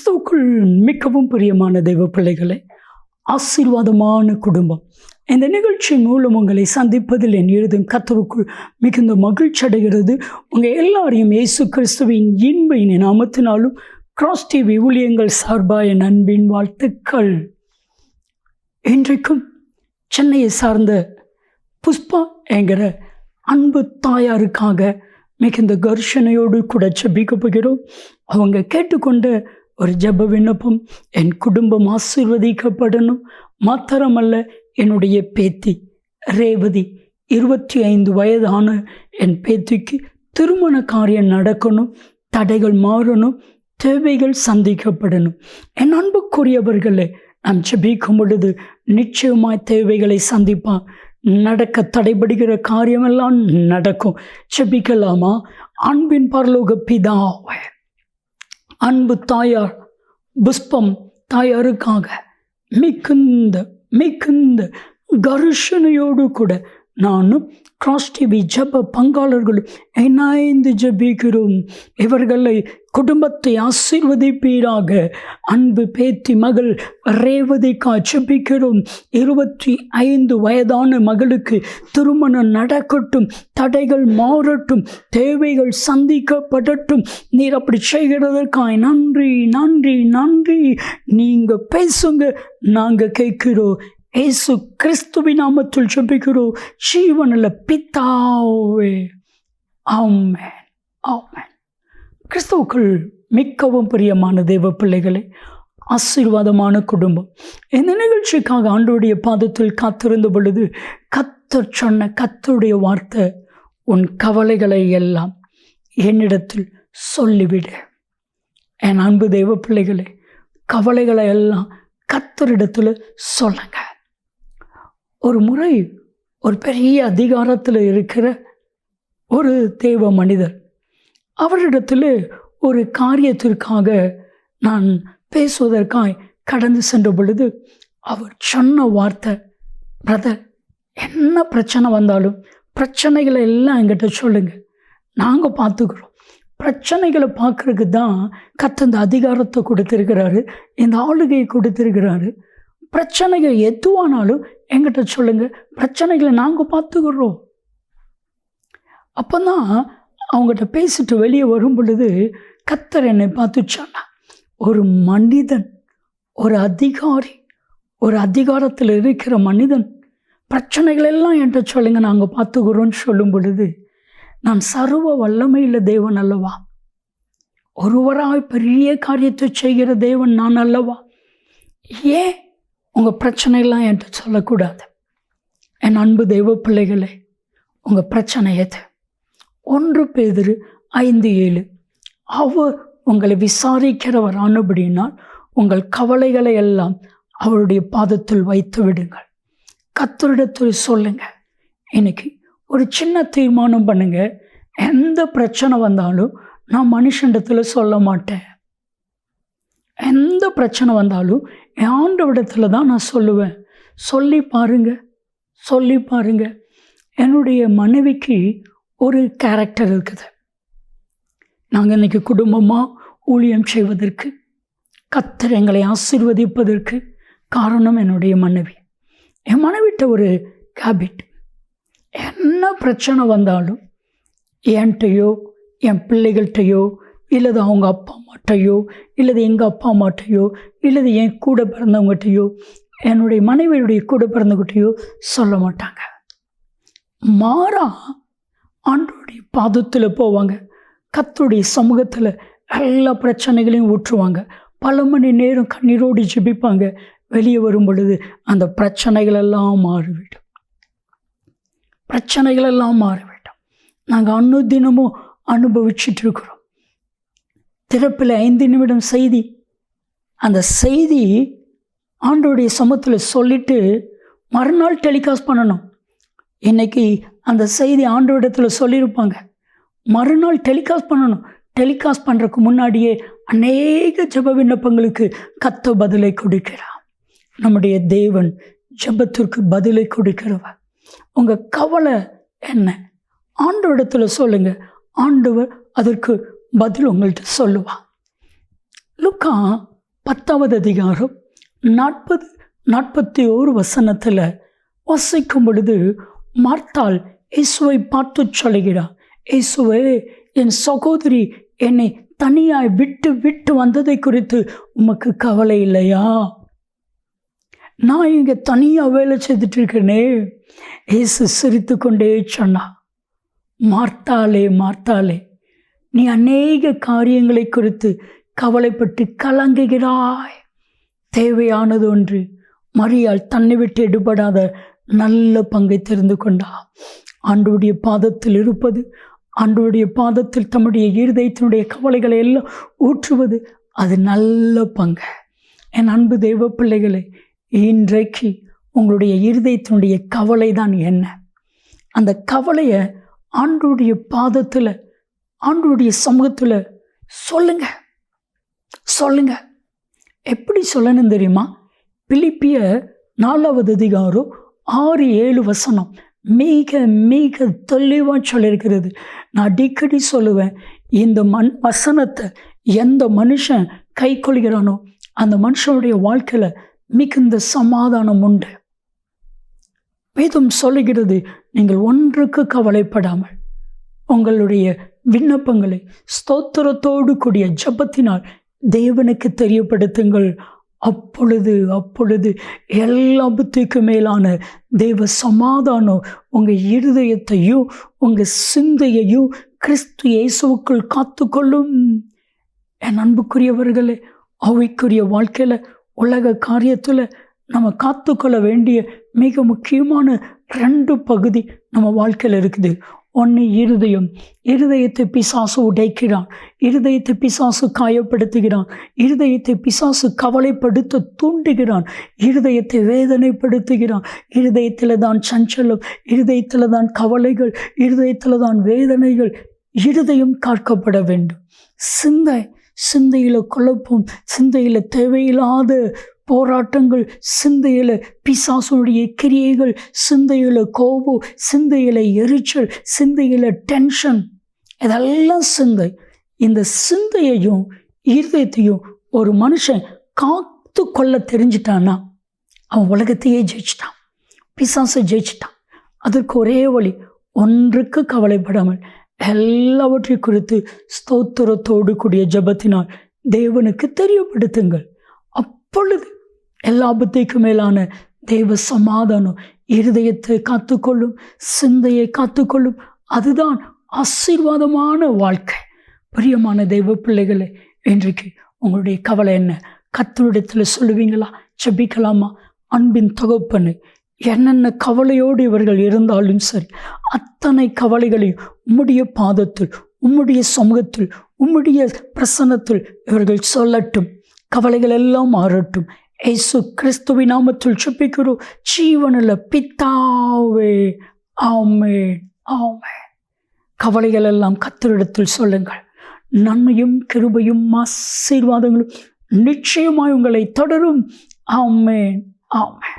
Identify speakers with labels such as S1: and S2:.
S1: கிறிஸ்துவுக்குள் மிகவும் பிரியமான தெய்வ பிள்ளைகளை, ஆசீர்வாதமான குடும்பம், இந்த நிகழ்ச்சி மூலம் உங்களை சந்திப்பதில் என் இருதயம் கர்த்தருக்குள் மிகுந்த மகிழ்ச்சி அடைகிறது. உங்கள் எல்லாரையும் இயேசு கிறிஸ்துவின் இன்ப நாமத்தினாலும் கிராஸ் டிவி ஊழியங்கள் சார்பாக என் அன்பின் வாழ்த்துக்கள். இன்றைக்கும் சென்னையை சார்ந்த புஷ்பா என்கிற அன்பு தாயாருக்காக மிகுந்த கர்ஷனையோடு கூட ஜெபிக்க போகிறோம். அவங்க கேட்டுக்கொண்ட ஒரு ஜெப விண்ணப்பம், என் குடும்பம் ஆசீர்வதிக்கப்படணும், மாத்திரமல்ல என்னுடைய பேத்தி ரேவதி 25 வயதான என் பேத்திக்கு திருமண காரியம் நடக்கணும், தடைகள் மாறணும், தேவைகள் சந்திக்கப்படணும். என் அன்புக்குரியவர்களே, நாம் ஜெபிக்கும் பொழுது நிச்சயமாய் தேவைகளை சந்திப்பான். நடக்க தடைபடுகிற காரியமெல்லாம் நடக்கும். ஜெபிக்கலாமா? அன்பின் பரலோக பிதாவே, அன்பு தாயார் புஷ்பம் தாயாருக்காக மிகுந்த கர்ஷனையோடு கூட நானும் கிராஸ் டிவி ஜெப பங்காளர்களும் இணைந்து ஜெபிக்கிறோம். இவர்களை குடும்பத்தை ஆசீர்வதிப்பீராக. அன்பு பேத்தி மகள் ரேவதிக்கா ஜெபிக்கிறோம். 25 வயதான மகளுக்கு திருமணம் நடக்கட்டும், தடைகள் மாறட்டும், தேவைகள் சந்திக்கப்படட்டும். நீர் அப்படி செய்கிறதற்காய் நன்றி நன்றி நன்றி. நீங்கள் பேசுங்க, நாங்கள் கேட்கிறோம். இயேசு கிறிஸ்துவின் நாமத்தில் ஜெபிக்கிறோம் ஜீவனுள்ள பிதாவே, ஆமென் ஆமென். கிறிஸ்துவுக்குள் மிகவும் பிரியமான தேவ பிள்ளைகளே, ஆசீர்வாதமான குடும்பம், இந்த நிகழ்ச்சிக்காக ஆண்டவருடைய பாதத்தில் காத்திருந்த பொழுது கர்த்தர் சொன்ன கர்த்தருடைய வார்த்தை, உன் கவலைகளை எல்லாம் என்னிடத்தில் சொல்லிவிடு. என் அன்பு தேவ பிள்ளைகளே, கவலைகளை எல்லாம் கர்த்தரிடத்தில் சொல்லுங்க. ஒரு முறை ஒரு பெரிய அதிகாரத்தில் இருக்கிற ஒரு தேவ மனிதர், அவரிடத்தில் ஒரு காரியத்திற்காக நான் பேசுவதற்காக கடந்து சென்ற பொழுது அவர் சொன்ன வார்த்தை, பிரதர், என்ன பிரச்சனை வந்தாலும் பிரச்சனைகளை எல்லாம் என்கிட்ட சொல்லுங்கள், நாங்கள் பார்த்துக்குறோம். பிரச்சனைகளை பார்க்குறதுக்கு தான் கர்த்தர் இந்த அதிகாரத்தை கொடுத்துருக்கிறாரு, இந்த ஆளுகையை கொடுத்துருக்கிறாரு. பிரச்சனைகள் எதுவானாலும் என்கிட்ட சொல்லுங்கள், பிரச்சனைகளை நாங்கள் பார்த்துக்கிறோம். அப்போ தான் அவங்ககிட்ட பேசிட்டு வெளியே வரும் பொழுது கர்த்தர் என்னை பார்த்து சொன்னார், ஒரு மனிதன், ஒரு அதிகாரி, ஒரு அதிகாரத்தில் இருக்கிற மனிதன் பிரச்சனைகளெல்லாம் என்கிட்ட சொல்லுங்கள், நாங்கள் பார்த்துக்கிறோன்னு சொல்லும் பொழுது, நான் சர்வ வல்லமையில் தேவன் அல்லவா, ஒருவராய் பெரிய காரியத்தை செய்கிற தேவன் நான் அல்லவா, ஏன் உங்கள் பிரச்சனையெல்லாம் என்கிட்ட சொல்லக்கூடாது? என் அன்பு தெய்வ பிள்ளைகளே, உங்கள் பிரச்சனை எது? 1 பேதுரு 5:7, அவர் உங்களை விசாரிக்கிறவர் ஆனபடினால் உங்கள் கவலைகளை எல்லாம் அவருடைய பாதத்தில் வைத்து விடுங்கள். கர்த்தரிடத்தில் சொல்லுங்க. இன்னைக்கு ஒரு சின்ன தீர்மானம் பண்ணுங்க, எந்த பிரச்சனை வந்தாலும் நான் மனுஷனிடத்தில் சொல்ல மாட்டேன். எந்த பிரச்சனை வந்தாலும் என் ஆண்டவரிடத்தில் தான் நான் சொல்லுவேன். சொல்லி பாருங்க. என்னுடைய மனைவிக்கு ஒரு கேரக்டர் இருக்குது. நாங்கள் இன்றைக்கி குடும்பமாக ஊழியம் செய்வதற்கு, கர்த்தர் எங்களை ஆசீர்வதிப்பதற்கு காரணம் என்னுடைய மனைவி. என் மனைவிட்ட ஒரு ஹேபிட், என்ன பிரச்சனை வந்தாலும் என்கிட்டையோ என் பிள்ளைகள்கிட்டையோ இல்லது அவங்க அப்பா அம்மாட்டையோ இல்லது எங்கள் அப்பா அம்மாட்டையோ இல்லது என் கூட பிறந்தவங்ககிட்டையோ என்னுடைய மனைவியுடைய கூட பிறந்தவங்ககிட்டையோ சொல்ல மாட்டாங்க. மாறா ஆண்டவருடைய பாதத்தில் போவாங்க, கர்த்தருடைய சமூகத்தில் எல்லா பிரச்சனைகளையும் ஊற்றுவாங்க, பல மணி நேரம் கண்ணீரோடு ஜெபிப்பாங்க. வெளியே வரும் பொழுது அந்த பிரச்சனைகளெல்லாம் மாறிவிடும். நாங்கள் அனுதினமும் அனுபவிச்சுட்டு இருக்கிறோம். திறப்பில் 5 நிமிடம் செய்தி, அந்த செய்தி ஆண்டவருடைய சமூகத்தில் சொல்லிவிட்டு மறுநாள் டெலிகாஸ்ட் பண்ணணும். இன்றைக்கி அந்த செய்தி ஆண்டவரிடத்தில் சொல்லியிருப்பாங்க, மறுநாள் டெலிகாஸ்ட் பண்ணணும். டெலிகாஸ்ட் பண்ணுறதுக்கு முன்னாடியே அநேக ஜெப விண்ணப்பங்களுக்கு கர்த்தர் பதிலை கொடுக்கிறார். நம்முடைய தேவன் ஜெபத்திற்கு பதிலை கொடுக்கிறவர். உங்கள் கவலை என்ன? ஆண்டவரிடத்தில் சொல்லுங்கள், ஆண்டவர் அதற்கு பதில் உங்கள்கிட்ட சொல்லுவார். லூக்கா 10வது அதிகாரம் 40-41 வசனத்தில் வாசிக்கும் பொழுது மார்த்தாள் இயேசுவை பார்த்து சொல்கிறார், இயேசுவே, என் சகோதரி என்னை தனியாய் விட்டு வந்ததை குறித்து உமக்கு கவலை இல்லையா? நான் இங்கே தனியாக வேலை செய்துட்டு இருக்கேனே. இயேசு சிரித்து கொண்டே சொன்னா, மார்த்தாளே மார்த்தாளே, நீ அநேக காரியங்களை குறித்து கவலைப்பட்டு கலங்குகிறாய். தேவையானது ஒன்று. மரியாள் தன்னை விட்டு எடுபடாத நல்ல பங்கை தெரிந்து கொண்டா. ஆண்டவருடைய பாதத்தில் இருப்பது, ஆண்டவருடைய பாதத்தில் தம்முடைய இருதயத்தினுடைய கவலைகளை எல்லாம் ஊற்றுவது, அது நல்ல பங்கு. என் அன்பு தெய்வ பிள்ளைகளே, இன்றைக்கு உங்களுடைய இருதயத்தினுடைய கவலை தான் என்ன? அந்த கவலையை ஆண்டவருடைய பாதத்தில், ஆண்டவருடைய சமூகத்தில் சொல்லுங்க. எப்படி சொல்லணும் தெரியுமா? பிலிப்பியர் 4வது அதிகாரம் 6-7 வசனம் மிக மிக தெளிவாக சொல்லியிருக்கிறது. நான் அடிக்கடி சொல்லுவேன், இந்த வசனத்தை எந்த மனுஷன் கை கொள்கிறானோ அந்த மனுஷனுடைய வாழ்க்கையில் மிகுந்த சமாதானம் உண்டு. வேதம் சொல்லுகிறது, நீங்கள் ஒன்றுக்கு கவலைப்படாமல் உங்களுடைய விண்ணப்பங்களை ஸ்தோத்திரத்தோடு கூடிய ஜெபத்தினால் தேவனுக்கு தெரியப்படுத்துங்கள். அப்பொழுது எல்லா புத்திக்கு மேலான தேவ சமாதானம் உங்கள் இருதயத்தையும் உங்கள் சிந்தையையும் கிறிஸ்து இயேசுவுக்குள் காத்துக்கொள்ளும். என் அன்புக்குரியவர்களே, ஆவிக்குரிய வாழ்க்கையில், உலக காரியத்தில் நம்ம காத்துக்கொள்ள வேண்டிய மிக முக்கியமான 2 பகுதி நம்ம வாழ்க்கையில் இருக்குது. ஒன்று இருதயம். இருதயத்தை பிசாசு உடைக்கிறான், இருதயத்தை பிசாசு காயப்படுத்துகிறான், இருதயத்தை பிசாசு கவலைப்படுத்த தூண்டுகிறான், இருதயத்தை வேதனைப்படுத்துகிறான். இருதயத்தில் தான் சஞ்சலம், இருதயத்தில் தான் கவலைகள், இருதயத்தில் தான் வேதனைகள். இருதயம் காக்கப்பட வேண்டும். சிந்தையில் குழப்பம், சிந்தையில் தேவையில்லாத போராட்டங்கள், சிந்தையில் பிசாசுடைய கிரியைகள், சிந்தையில் கோபம், சிந்தையில் எரிச்சல், சிந்தையில் டென்ஷன், இதெல்லாம் சிந்தை. இந்த சிந்தையையும் இருதயத்தையும் ஒரு மனுஷன் காத்து கொள்ள தெரிஞ்சிட்டான்னா அவன் உலகத்தையே ஜெயிச்சிட்டான், பிசாசை ஜெயிச்சிட்டான். அதற்கு ஒரே வழி, ஒன்றுக்கு கவலைப்படாமல் எல்லாவற்றை குறித்து ஸ்தோத்திரத்தோடு கூடிய ஜெபத்தினால் தேவனுக்கு தெரியப்படுத்துங்கள். அப்பொழுது எல்லா புத்திக்கு மேலான தேவ சமாதானம் இருதயத்தை காத்துக்கொள்ளும், சிந்தையை காத்துக்கொள்ளும். அதுதான் ஆசீர்வாதமான வாழ்க்கை. பிரியமான தெய்வ பிள்ளைகளே, இன்றைக்கு உங்களுடைய கவலை என்ன? கர்த்தரிடத்தில் சொல்லுவீங்களா? ஜெபிக்கலாமா? அன்பின் தகப்பனே, என்னென்ன கவலையோடு இவர்கள் இருந்தாலும் சரி, அத்தனை கவலைகளையும் உம்முடைய பாதத்தில், உம்முடைய சமூகத்தில், உம்முடைய பிரசன்னத்தில் இவர்கள் சொல்லட்டும். கவலைகள் எல்லாம் மாறட்டும். இயேசு கிறிஸ்துவின் நாமத்தில் ஜெபிக்கிறோம் ஜீவனுள்ள பிதாவே, ஆமென், ஆமென். கவலைகள் எல்லாம் கர்த்தரிடத்தில் சொல்லுங்கள். நன்மையும் கிருபையும் ஆசீர்வாதங்களும் நிச்சயமாய் உங்களை தொடரும். ஆமென், ஆமென்.